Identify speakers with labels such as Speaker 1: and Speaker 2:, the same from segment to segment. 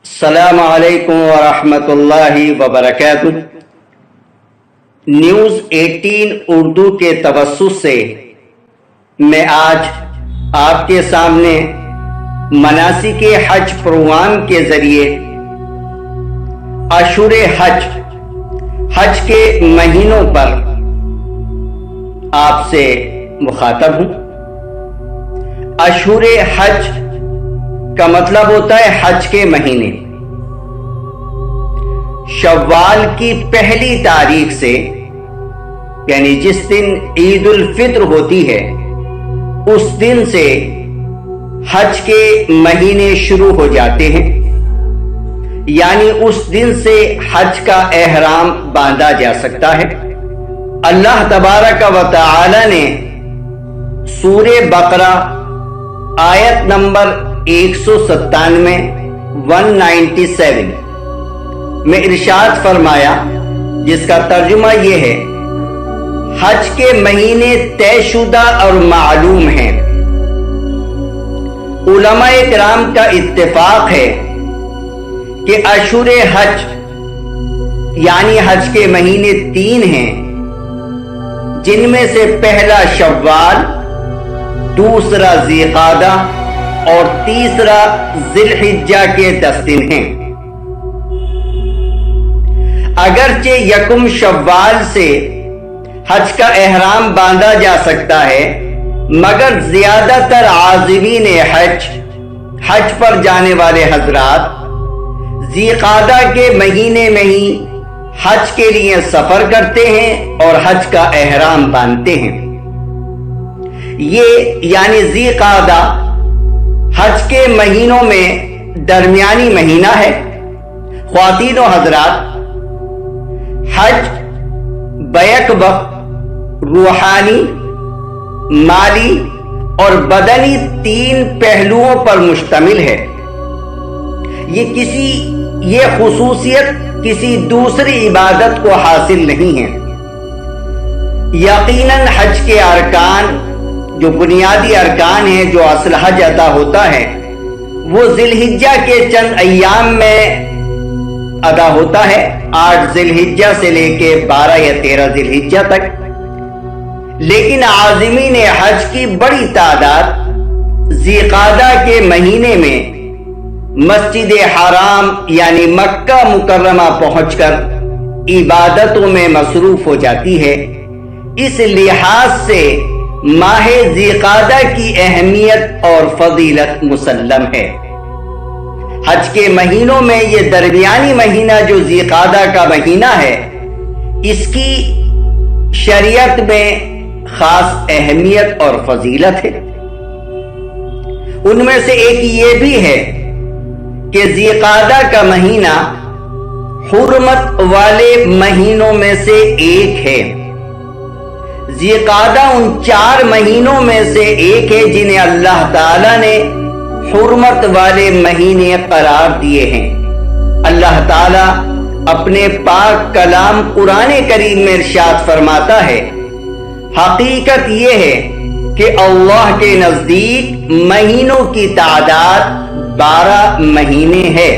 Speaker 1: السلام علیکم ورحمۃ اللہ وبرکاتہ۔ نیوز 18 اردو کے توسط سے میں آج آپ کے سامنے مناسک حج پروگرام کے ذریعے اشہر حج کے مہینوں پر آپ سے مخاطب ہوں۔ اشہر حج کا مطلب ہوتا ہے حج کے مہینے۔ شوال کی پہلی تاریخ سے یعنی جس دن عید الفطر ہوتی ہے اس دن سے حج کے مہینے شروع ہو جاتے ہیں، یعنی اس دن سے حج کا احرام باندھا جا سکتا ہے۔ اللہ تبارک و تعالی نے سورہ بقرہ آیت نمبر 197 میں ارشاد فرمایا، جس کا ترجمہ یہ ہے: حج کے مہینے طے شدہ اور معلوم ہیں۔ علماء کرام کا اتفاق ہے کہ اشہر حج یعنی حج کے مہینے 3 ہیں، جن میں سے پہلا شوال، دوسرا ذی القعدہ اور تیسرا ذی الحجہ کے 10 دن ہیں۔ اگرچہ یکم شوال سے حج کا احرام باندھا جا سکتا ہے، مگر زیادہ تر عازمین حج پر جانے والے حضرات ذی القعدہ کے مہینے میں ہی حج کے لیے سفر کرتے ہیں اور حج کا احرام باندھتے ہیں۔ یہ یعنی ذی القعدہ حج کے مہینوں میں درمیانی مہینہ ہے۔ خواتین و حضرات، حج بیک وقت روحانی، مالی اور بدنی 3 پہلوؤں پر مشتمل ہے۔ یہ خصوصیت کسی دوسری عبادت کو حاصل نہیں ہے۔ یقیناً حج کے ارکان، جو بنیادی ارکان ہیں، جو اصل حج ادا ہوتا ہے، وہ ذی الحجہ کے چند ایام میں ادا ہوتا ہے، 8 ذی الحجہ سے لے کے 12 یا 13 ذی الحجہ تک۔ لیکن عازمین حج کی بڑی تعداد ذی القعدہ کے مہینے میں مسجد حرام یعنی مکہ مکرمہ پہنچ کر عبادتوں میں مصروف ہو جاتی ہے۔ اس لحاظ سے ماہ ذی القعدہ کی اہمیت اور فضیلت مسلم ہے۔ حج کے مہینوں میں یہ درمیانی مہینہ جو ذی القعدہ کا مہینہ ہے، اس کی شریعت میں خاص اہمیت اور فضیلت ہے۔ ان میں سے ایک یہ بھی ہے کہ ذی القعدہ کا مہینہ حرمت والے مہینوں میں سے ایک ہے۔ ذی القعدہ ان 4 مہینوں میں سے ایک ہے جنہیں اللہ تعالی نے حرمت والے مہینے قرار دیے ہیں۔ اللہ تعالی اپنے پاک کلام قرآن کریم میں ارشاد فرماتا ہے، حقیقت یہ ہے کہ اللہ کے نزدیک مہینوں کی تعداد 12 مہینے ہے،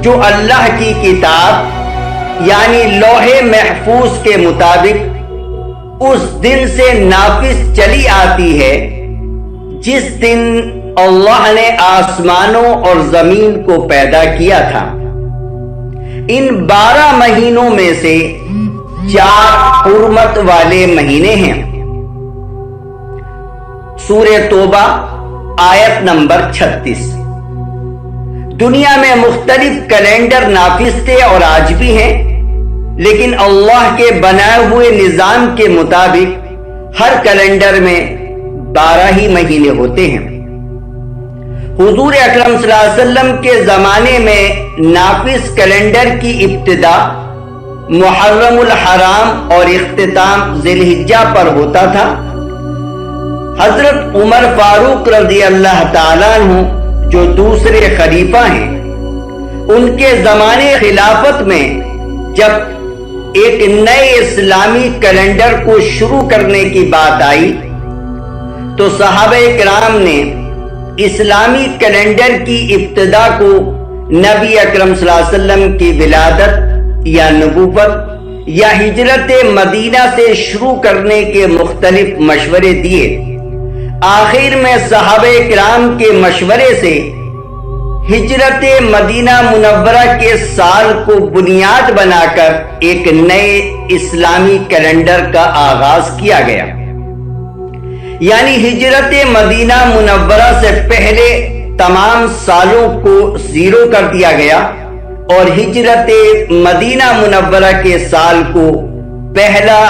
Speaker 1: جو اللہ کی کتاب یعنی لوح محفوظ کے مطابق اس دن سے نافذ چلی آتی ہے جس دن اللہ نے آسمانوں اور زمین کو پیدا کیا تھا۔ ان 12 مہینوں میں سے 4 حرمت والے مہینے ہیں۔ سورہ توبہ آیت نمبر 36۔ دنیا میں مختلف کیلنڈر نافذ تھے اور آج بھی ہیں، لیکن اللہ کے بنائے ہوئے نظام کے مطابق ہر کیلنڈر میں 12 ہی مہینے ہوتے ہیں۔ حضور اکرم صلی اللہ علیہ وسلم کے زمانے میں نافذ کیلنڈر کی ابتدا محرم الحرام اور اختتام ذی الحجہ پر ہوتا تھا۔ حضرت عمر فاروق رضی اللہ تعالیٰ عنہ جو دوسرے خلیفہ ہیں، ان کے زمانے خلافت میں جب ایک نئے اسلامی کیلنڈر کو شروع کرنے کی بات آئی تو صحابہ کرام نے اسلامی کیلنڈر کی ابتدا کو نبی اکرم صلی اللہ علیہ وسلم کی ولادت یا نبوت یا ہجرت مدینہ سے شروع کرنے کے مختلف مشورے دیے۔ آخر میں صحابہ کرام کے مشورے سے ہجرت مدینہ منورہ کے سال کو بنیاد بنا کر ایک نئے اسلامی کیلنڈر کا آغاز کیا گیا، یعنی ہجرت مدینہ منورہ سے پہلے تمام سالوں کو زیرو کر دیا گیا اور ہجرت مدینہ منورہ کے سال کو پہلا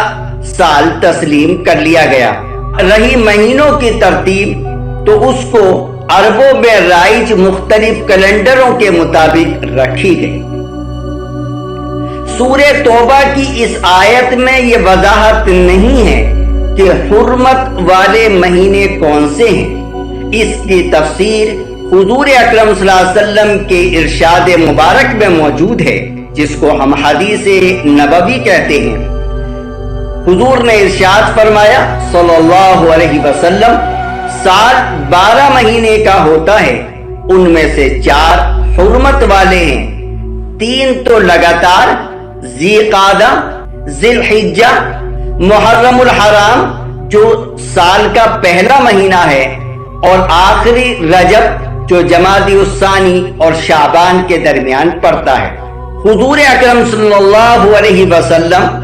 Speaker 1: سال تسلیم کر لیا گیا۔ رہی مہینوں کی ترتیب تو اس کو عربوں میں رائج مختلف کیلنڈروں کے مطابق رکھی گئی۔ سورہ توبہ کی اس آیت میں یہ وضاحت نہیں ہے کہ حرمت والے مہینے کون سے ہیں۔ اس کی تفسیر حضور اکرم صلی اللہ علیہ وسلم کے ارشاد مبارک میں موجود ہے، جس کو ہم حدیث نبوی کہتے ہیں۔ حضور نے ارشاد فرمایا صلی اللہ علیہ وسلم، سال 12 مہینے کا ہوتا ہے، ان میں سے 4 حرمت والے ہیں، 3 تو لگاتار ذی قعدہ، ذی الحجہ، محرم الحرام جو سال کا پہلا مہینہ ہے، اور آخری رجب جو جمادی الثانی اور شعبان کے درمیان پڑتا ہے۔ حضور اکرم صلی اللہ علیہ وسلم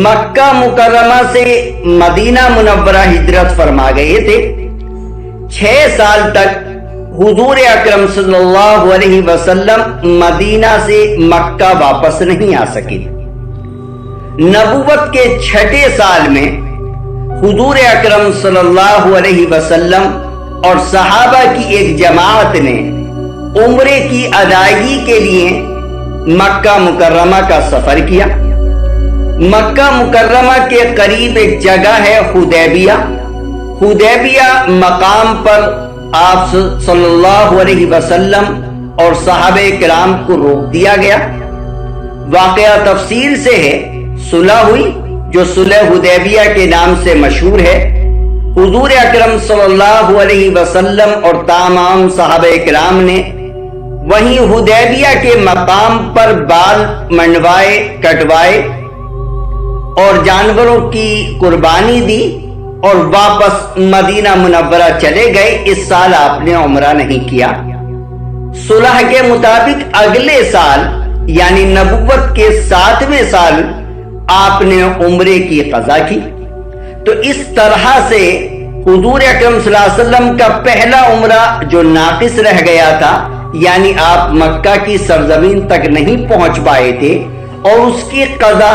Speaker 1: مکہ مکرمہ سے مدینہ منورہ ہجرت فرما گئے تھے۔ 6 سال تک حضور اکرم صلی اللہ علیہ وسلم مدینہ سے مکہ واپس نہیں آ سکے۔ نبوت کے 6 سال میں حضور اکرم صلی اللہ علیہ وسلم اور صحابہ کی ایک جماعت نے عمرے کی ادائیگی کے لیے مکہ مکرمہ کا سفر کیا۔ مکہ مکرمہ کے قریب ایک جگہ ہے حدیبیہ۔ حدیبیہ مقام پر آپ صلی اللہ علیہ وسلم اور صحابہ کرام کو روک دیا گیا۔ واقعہ تفصیل سے ہے، صلح ہوئی جو صلح حدیبیہ کے نام سے مشہور ہے۔ حضور اکرم صلی اللہ علیہ وسلم اور تمام صحابہ کرام نے وہیں حدیبیہ کے مقام پر بال منڈوائے، کٹوائے اور جانوروں کی قربانی دی اور واپس مدینہ منورہ چلے گئے۔ اس سال آپ نے عمرہ نہیں کیا۔ صلح کے مطابق اگلے سال یعنی نبوت کے 7ویں سال آپ نے عمرے کی قضا کی۔ تو اس طرح سے حضور اکرم صلی اللہ علیہ وسلم کا پہلا عمرہ جو ناقص رہ گیا تھا، یعنی آپ مکہ کی سرزمین تک نہیں پہنچ پائے تھے، اور اس کی قضا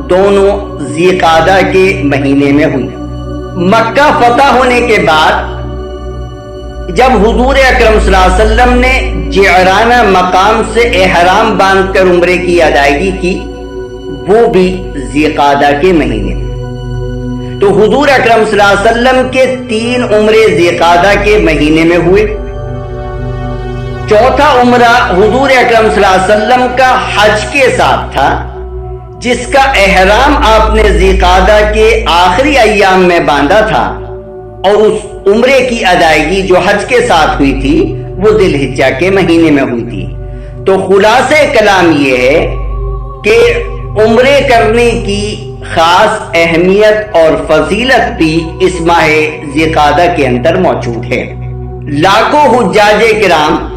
Speaker 1: دونوں ذی قعدہ کے مہینے میں ہوئی۔ مکہ فتح ہونے کے بعد جب حضور اکرم صلی اللہ علیہ وسلم نے جعرانہ مقام سے احرام باندھ کر عمرے کی ادائیگی کی، وہ بھی ذی قعدہ کے مہینے میں، تو حضور اکرم صلی اللہ علیہ وسلم کے 3 عمرے ذی قعدہ کے مہینے میں ہوئے۔ چوتھا عمرہ حضور اکرم صلی اللہ علیہ وسلم کا حج کے ساتھ تھا، جس کا احرام آپ نے ذی قعدہ کے آخری ایام میں باندھا تھا، اور اس عمرے کی ادائیگی جو حج کے ساتھ ہوئی تھی وہ ذی الحجہ کے مہینے میں ہوئی تھی۔ تو خلاصہ کلام یہ ہے کہ عمرے کرنے کی خاص اہمیت اور فضیلت بھی اس ماہ ذی قعدہ کے اندر موجود ہے۔ لاکھوں حجاج کرام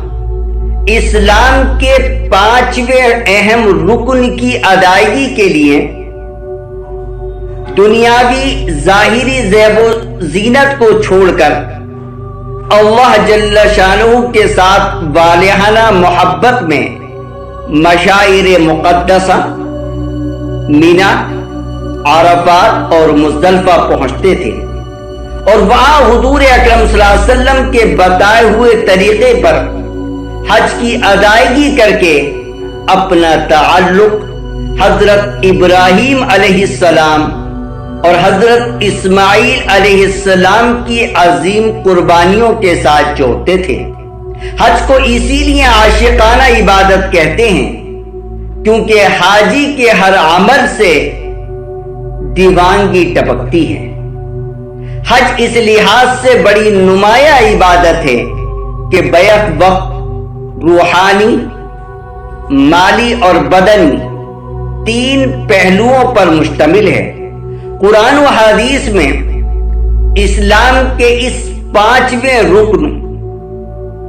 Speaker 1: اسلام کے 5ویں اہم رکن کی ادائیگی کے لیے دنیاوی ظاہری زیب و زینت کو چھوڑ کر اللہ جل شانہ کے ساتھ والہانہ محبت میں مشاعر مقدسہ مینا، عرفات اور مزدلفہ پہنچتے تھے، اور وہاں حضور اکرم صلی اللہ علیہ وسلم کے بتائے ہوئے طریقے پر حج کی ادائیگی کر کے اپنا تعلق حضرت ابراہیم علیہ السلام اور حضرت اسماعیل علیہ السلام کی عظیم قربانیوں کے ساتھ جوڑتے تھے۔ حج کو اسی لیے عاشقانہ عبادت کہتے ہیں، کیونکہ حاجی کے ہر عمل سے دیوانگی ٹپکتی ہے۔ حج اس لحاظ سے بڑی نمایاں عبادت ہے کہ بیک وقت روحانی مالی اور بدنی 3 پہلوؤں پر مشتمل ہے۔ قرآن و حدیث میں اسلام کے اس 5ویں رکن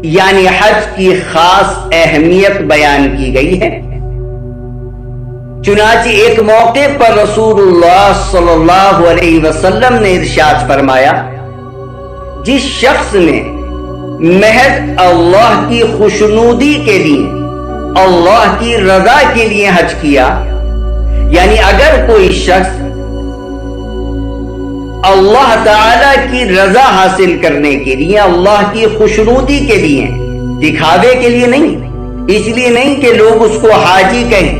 Speaker 1: یعنی حج کی خاص اہمیت بیان کی گئی ہے۔ چنانچہ ایک موقع پر رسول اللہ صلی اللہ علیہ وسلم نے ارشاد فرمایا، جس شخص نے محض اللہ کی خوشنودی کے لیے، اللہ کی رضا کے لیے حج کیا، یعنی اگر کوئی شخص اللہ تعالی کی رضا حاصل کرنے کے لیے، اللہ کی خوشنودی کے لیے، دکھاوے کے لیے نہیں، اس لیے نہیں کہ لوگ اس کو حاجی کہیں،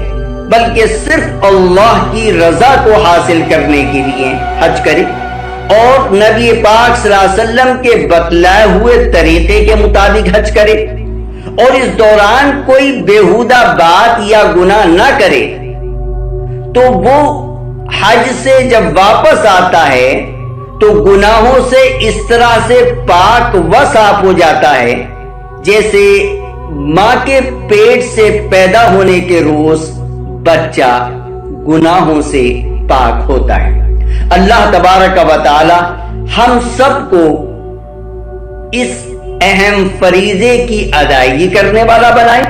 Speaker 1: بلکہ صرف اللہ کی رضا کو حاصل کرنے کے لیے حج کرے اور نبی پاک صلی اللہ علیہ وسلم کے بتلائے ہوئے طریقے کے مطابق حج کرے اور اس دوران کوئی بیہودہ بات یا گناہ نہ کرے، تو وہ حج سے جب واپس آتا ہے تو گناہوں سے اس طرح سے پاک و صاف ہو جاتا ہے جیسے ماں کے پیٹ سے پیدا ہونے کے روز بچہ گناہوں سے پاک ہوتا ہے۔ اللہ تبارک و تعالی ہم سب کو اس اہم فریضے کی ادائیگی کرنے والا بنائے،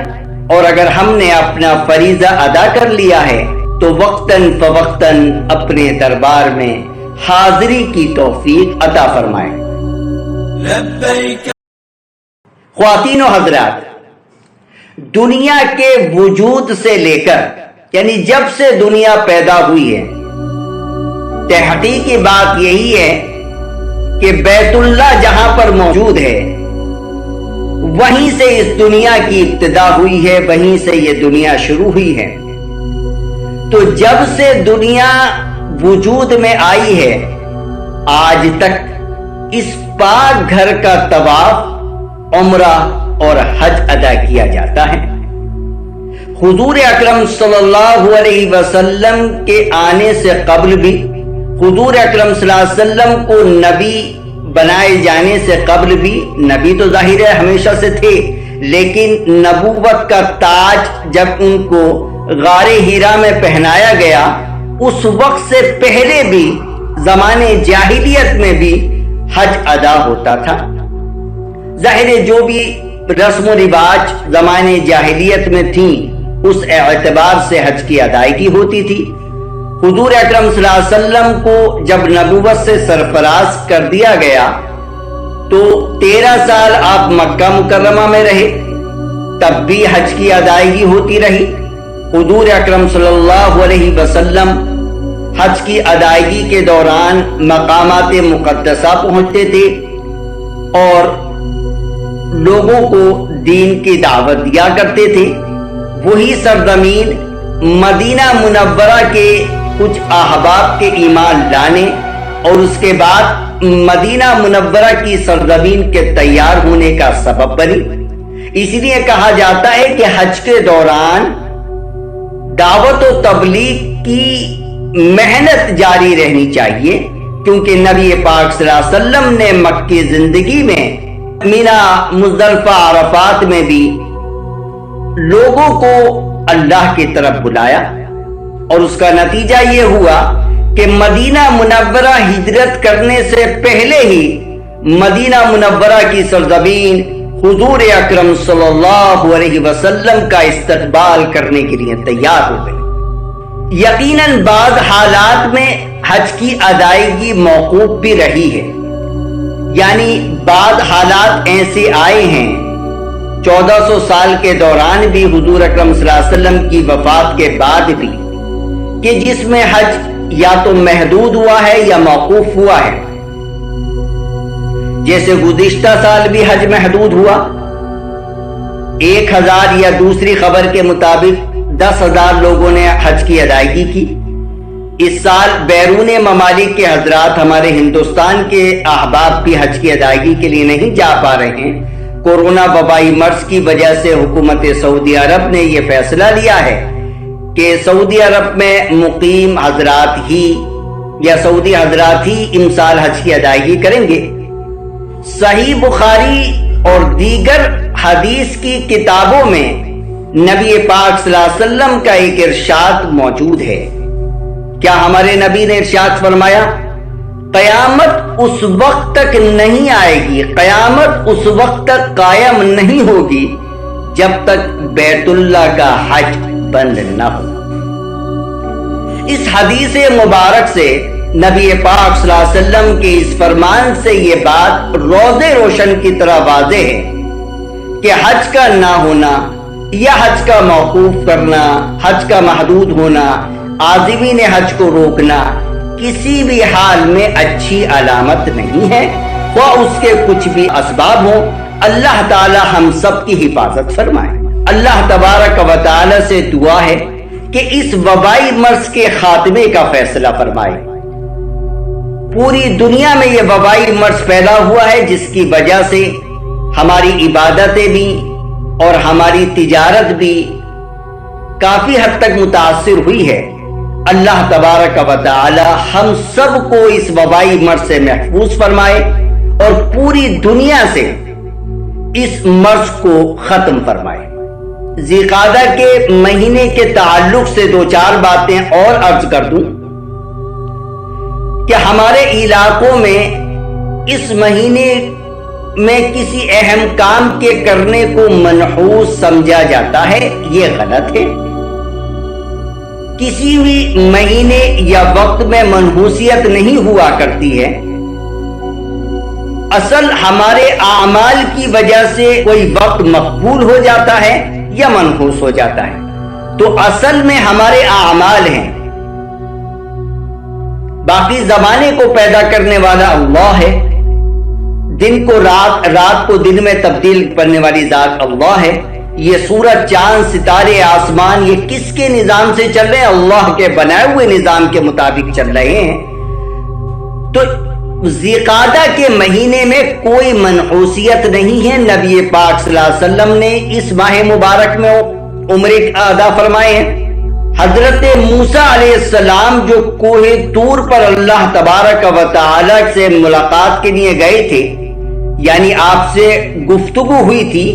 Speaker 1: اور اگر ہم نے اپنا فریضہ ادا کر لیا ہے تو وقتاً فوقتاً اپنے دربار میں حاضری کی توفیق عطا فرمائے۔ خواتین و حضرات، دنیا کے وجود سے لے کر یعنی جب سے دنیا پیدا ہوئی ہے، تحقیقی بات یہی ہے کہ بیت اللہ جہاں پر موجود ہے وہیں سے اس دنیا کی ابتدا ہوئی ہے، وہیں سے یہ دنیا شروع ہوئی ہے۔ تو جب سے دنیا وجود میں آئی ہے آج تک اس پاک گھر کا طواف، عمرہ اور حج ادا کیا جاتا ہے۔ حضور اکرم صلی اللہ علیہ وسلم کے آنے سے قبل بھی، حضور اکرم صلی اللہ علیہ وسلم کو نبی بنائے جانے سے قبل بھی، نبی تو ظاہر ہے ہمیشہ سے تھے، لیکن نبوت کا تاج جب ان کو غار ہیرا میں پہنایا گیا، اس وقت سے پہلے بھی زمانے جاہلیت میں بھی حج ادا ہوتا تھا۔ ظاہر ہے جو بھی رسم و رواج زمانے جاہلیت میں تھیں اس اعتبار سے حج کی ادائیگی ہوتی تھی۔ حضور اکرم صلی اللہ علیہ وسلم کو جب نبوت سے سرفراز کر دیا گیا تو 13 سال آپ مکہ مکرمہ میں رہے، تب بھی حج کی ادائیگی ہوتی رہی۔ حضور اکرم صلی اللہ علیہ وسلم حج کی ادائیگی کے دوران مقامات مقدسہ پہنچتے تھے اور لوگوں کو دین کی دعوت دیا کرتے تھے۔ وہی سرزمین مدینہ منورہ کے کچھ احباب کے ایمان لانے اور اس کے بعد مدینہ منورہ کی سرزمین کے تیار ہونے کا سبب بنی۔ اس لیے کہا جاتا ہے کہ حج کے دوران دعوت و تبلیغ کی محنت جاری رہنی چاہیے، کیونکہ نبی پاک صلی اللہ علیہ وسلم نے مکی زندگی میں مینا، مزدلفہ، عرفات میں بھی لوگوں کو اللہ کی طرف بلایا، اور اس کا نتیجہ یہ ہوا کہ مدینہ منورہ ہجرت کرنے سے پہلے ہی مدینہ منورہ کی سرزمین حضور اکرم صلی اللہ علیہ وسلم کا استقبال کرنے کے لیے تیار ہو گئی۔ یقیناً بعض حالات میں حج کی ادائیگی موقوف بھی رہی ہے، یعنی بعض حالات ایسے آئے ہیں 1400 سال کے دوران بھی، حضور اکرم صلی اللہ علیہ وسلم کی وفات کے بعد بھی، کہ جس میں حج یا تو محدود ہوا ہے یا موقوف ہوا ہے۔ جیسے گزشتہ سال بھی حج محدود ہوا، 1000 یا دوسری خبر کے مطابق 10,000 لوگوں نے حج کی ادائیگی کی۔ اس سال بیرون ممالک کے حضرات، ہمارے ہندوستان کے احباب بھی حج کی ادائیگی کے لیے نہیں جا پا رہے ہیں۔ کورونا وبائی مرض کی وجہ سے حکومت سعودی عرب نے یہ فیصلہ لیا ہے کہ سعودی عرب میں مقیم حضرات ہی یا سعودی حضرات ہی امسال حج کی ادائیگی کریں گے۔ صحیح بخاری اور دیگر حدیث کی کتابوں میں نبی پاک صلی اللہ علیہ وسلم کا ایک ارشاد موجود ہے. کیا ہمارے نبی نے ارشاد فرمایا قیامت اس وقت تک نہیں آئے گی، قیامت اس وقت تک قائم نہیں ہوگی جب تک بیت اللہ کا حج بند نہ ہو. اس حدیث مبارک سے نبی پاک صلی اللہ علیہ وسلم کے اس فرمان سے یہ بات روزے روشن کی طرح واضح ہے کہ حج کا نہ ہونا یا حج کا موقوف کرنا، حج کا محدود ہونا، عازمین حج کو روکنا کسی بھی حال میں اچھی علامت نہیں ہے، خواہ اس کے کچھ بھی اسباب ہوں. اللہ تعالی ہم سب کی حفاظت فرمائے. اللہ تبارک و تعالی سے دعا ہے کہ اس وبائی مرض کے خاتمے کا فیصلہ فرمائے. پوری دنیا میں یہ وبائی مرض پھیلا ہوا ہے جس کی وجہ سے ہماری عبادتیں بھی اور ہماری تجارت بھی کافی حد تک متاثر ہوئی ہے. اللہ تبارک و تعالی ہم سب کو اس وبائی مرض سے محفوظ فرمائے اور پوری دنیا سے اس مرض کو ختم فرمائے. ذی القعدہ کے مہینے کے تعلق سے دو چار باتیں اور عرض کر دوں کہ ہمارے علاقوں میں اس مہینے میں کسی اہم کام کے کرنے کو منحوس سمجھا جاتا ہے. یہ غلط ہے. کسی بھی مہینے یا وقت میں منحوسیت نہیں ہوا کرتی ہے. اصل ہمارے اعمال کی وجہ سے کوئی وقت مقبول ہو جاتا ہے یا منحوس ہو جاتا ہے. تو اصل میں ہمارے اعمال ہیں. باقی زمانے کو پیدا کرنے والا اللہ ہے، دن کو رات، رات کو دن میں تبدیل کرنے والی ذات اللہ ہے. یہ سورج، چاند، ستارے، آسمان یہ کس کے نظام سے چل رہے ہیں؟ اللہ کے بنائے ہوئے نظام کے مطابق چل رہے ہیں. تو ذی القعدہ کے مہینے میں کوئی منحوسیت نہیں ہے. نبی پاک صلی اللہ علیہ وسلم نے اس ماہ مبارک میں عمرے ادا فرمائے ہیں. حضرت موسیٰ علیہ السلام جو کوہ طور پر اللہ تبارک و تعالی سے ملاقات کے لیے گئے تھے، یعنی آپ سے گفتگو ہوئی تھی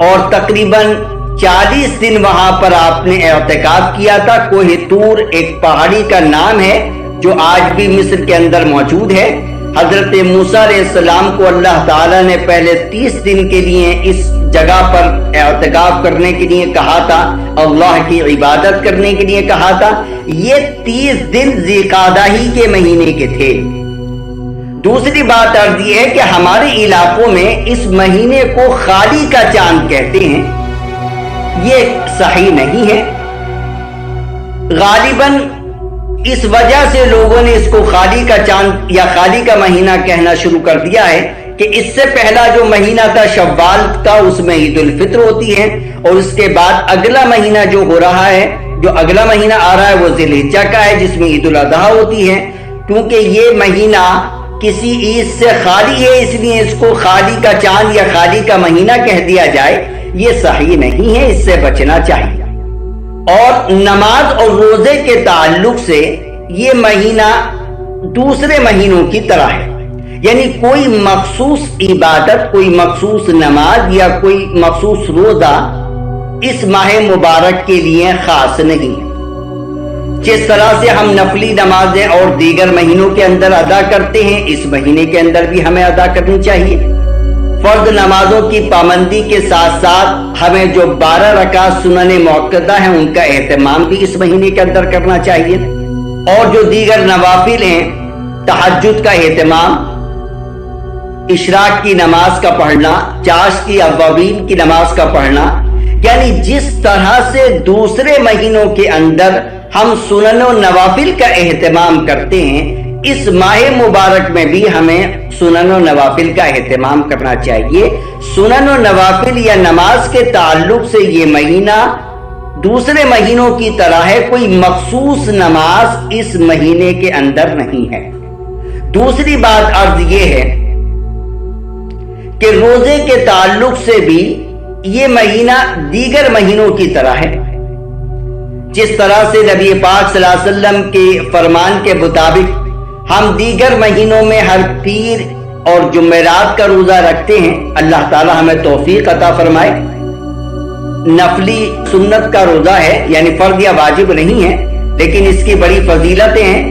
Speaker 1: اور تقریباً 40 دن وہاں پر آپ نے اعتکاف کیا تھا. کوہ طور ایک پہاڑی کا نام ہے جو آج بھی مصر کے اندر موجود ہے. حضرت موسیٰ علیہ السلام کو اللہ تعالیٰ نے پہلے 30 دن کے لیے اس جگہ پر اعتکاف کرنے کے لیے کہا تھا، اللہ کی عبادت کرنے کے لیے کہا تھا. یہ 30 دن ذی القعدہ ہی کے مہینے کے تھے. دوسری بات عرض یہ ہے کہ ہمارے علاقوں میں اس مہینے کو خالی کا چاند کہتے ہیں. یہ صحیح نہیں ہے. غالباً اس وجہ سے لوگوں نے اس کو خالی کا چاند یا خالی کا مہینہ کہنا شروع کر دیا ہے کہ اس سے پہلا جو مہینہ تھا شوال کا، اس میں عید الفطر ہوتی ہے، اور اس کے بعد اگلا مہینہ جو ہو رہا ہے، جو اگلا مہینہ آ رہا ہے وہ ذی الحجہ کا ہے جس میں عید الاضحیٰ ہوتی ہے. کیونکہ یہ مہینہ کسی عید سے خالی ہے اس لیے اس کو خالی کا چاند یا خالی کا مہینہ کہہ دیا جائے، یہ صحیح نہیں ہے. اس سے بچنا چاہیے. اور نماز اور روزے کے تعلق سے یہ مہینہ دوسرے مہینوں کی طرح ہے. یعنی کوئی مخصوص عبادت، کوئی مخصوص نماز یا کوئی مخصوص روزہ اس ماہ مبارک کے لیے خاص نہیں ہے. جس طرح سے ہم نفلی نمازیں اور دیگر مہینوں کے اندر ادا کرتے ہیں، اس مہینے کے اندر بھی ہمیں ادا کرنی چاہیے. فرض نمازوں کی پابندی کے ساتھ ساتھ ہمیں جو 12 رکعت سنن مؤکدہ ہیں ان کا اہتمام بھی اس مہینے کے اندر کرنا چاہیے. اور جو دیگر نوافل ہیں، تہجد کا اہتمام، اشراق کی نماز کا پڑھنا، چاشت کی اوابین کی نماز کا پڑھنا، یعنی جس طرح سے دوسرے مہینوں کے اندر ہم سنن و نوافل کا اہتمام کرتے ہیں، اس ماہ مبارک میں بھی ہمیں سنن و نوافل کا اہتمام کرنا چاہیے. سنن و نوافل یا نماز کے تعلق سے یہ مہینہ دوسرے مہینوں کی طرح ہے. کوئی مخصوص نماز اس مہینے کے اندر نہیں ہے. دوسری بات عرض یہ ہے کہ روزے کے تعلق سے بھی یہ مہینہ دیگر مہینوں کی طرح ہے. جس طرح سے نبی پاک صلی اللہ علیہ وسلم کے فرمان کے مطابق ہم دیگر مہینوں میں ہر پیر اور جمعرات کا روزہ رکھتے ہیں. اللہ تعالی ہمیں توفیق عطا فرمائے. نفلی سنت کا روزہ ہے، یعنی فرض یا واجب نہیں ہے، لیکن اس کی بڑی فضیلتیں ہیں،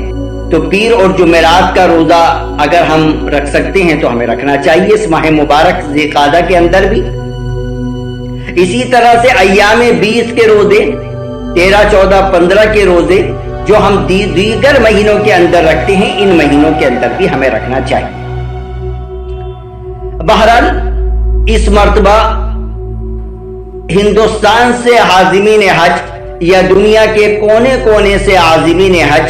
Speaker 1: تو پیر اور جمعرات کا روزہ اگر ہم رکھ سکتے ہیں تو ہمیں رکھنا چاہیے اس ماہ مبارک ذی القعدہ کے اندر بھی۔ اسی طرح سے ایام 20 کے روزے، 13، 14، 15 کے روزے جو ہم دیگر مہینوں کے اندر رکھتے ہیں، ان مہینوں کے اندر بھی ہمیں رکھنا چاہیے۔ بہرحال اس مرتبہ ہندوستان سے عازمین حج یا دنیا کے کونے کونے سے عازمین حج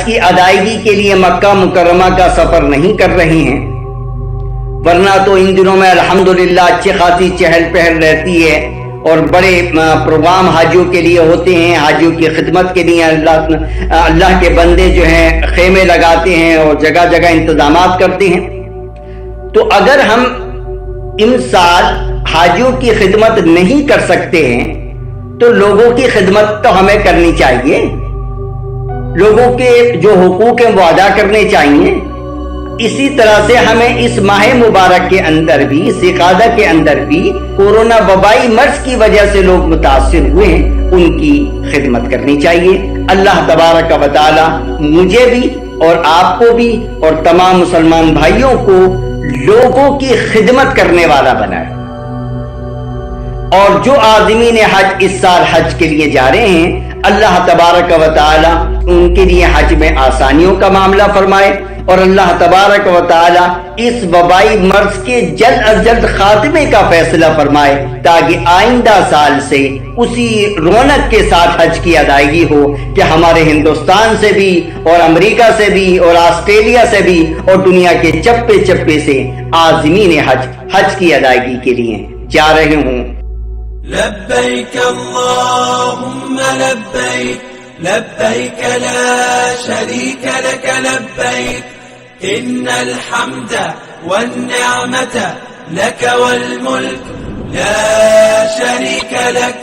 Speaker 1: کی ادائیگی کے لیے مکہ مکرمہ کا سفر نہیں کر رہے ہیں، ورنہ تو ان دنوں میں الحمدللہ اچھی خاصی چہل پہل رہتی ہے اور بڑے پروگرام حاجیوں کے لیے ہوتے ہیں، حاجیوں کی خدمت کے لیے اللہ کے بندے جو ہیں خیمے لگاتے ہیں اور جگہ جگہ انتظامات کرتے ہیں۔ تو اگر ہم ان سال حاجیوں کی خدمت نہیں کر سکتے ہیں تو لوگوں کی خدمت تو ہمیں کرنی چاہیے، لوگوں کے جو حقوق ہیں وہ ادا کرنے چاہیے۔ اسی طرح سے ہمیں اس ماہ مبارک کے اندر بھی، ذی القعدہ کے اندر بھی، کورونا وبائی مرض کی وجہ سے لوگ متاثر ہوئے ہیں، ان کی خدمت کرنی چاہیے۔ اللہ تبارک و تعالی مجھے بھی اور آپ کو بھی اور تمام مسلمان بھائیوں کو لوگوں کی خدمت کرنے والا بنائے، اور جو عازمین حج اس سال حج کے لیے جا رہے ہیں، اللہ تبارک و تعالی ان کے لیے حج میں آسانیوں کا معاملہ فرمائے، اور اللہ تبارک و تعالی اس وبائی مرض کے جلد از جلد خاتمے کا فیصلہ فرمائے، تاکہ آئندہ سال سے اسی رونق کے ساتھ حج کی ادائیگی ہو کہ ہمارے ہندوستان سے بھی اور امریکہ سے بھی اور آسٹریلیا سے بھی اور دنیا کے چپے چپے سے عازمین حج کی ادائیگی کے لیے جا رہے ہوں۔
Speaker 2: لبيك اللهم لبيك لبيك لا شريك لك لبيك إن الحمد والنعمة لك والملك لا شريك لك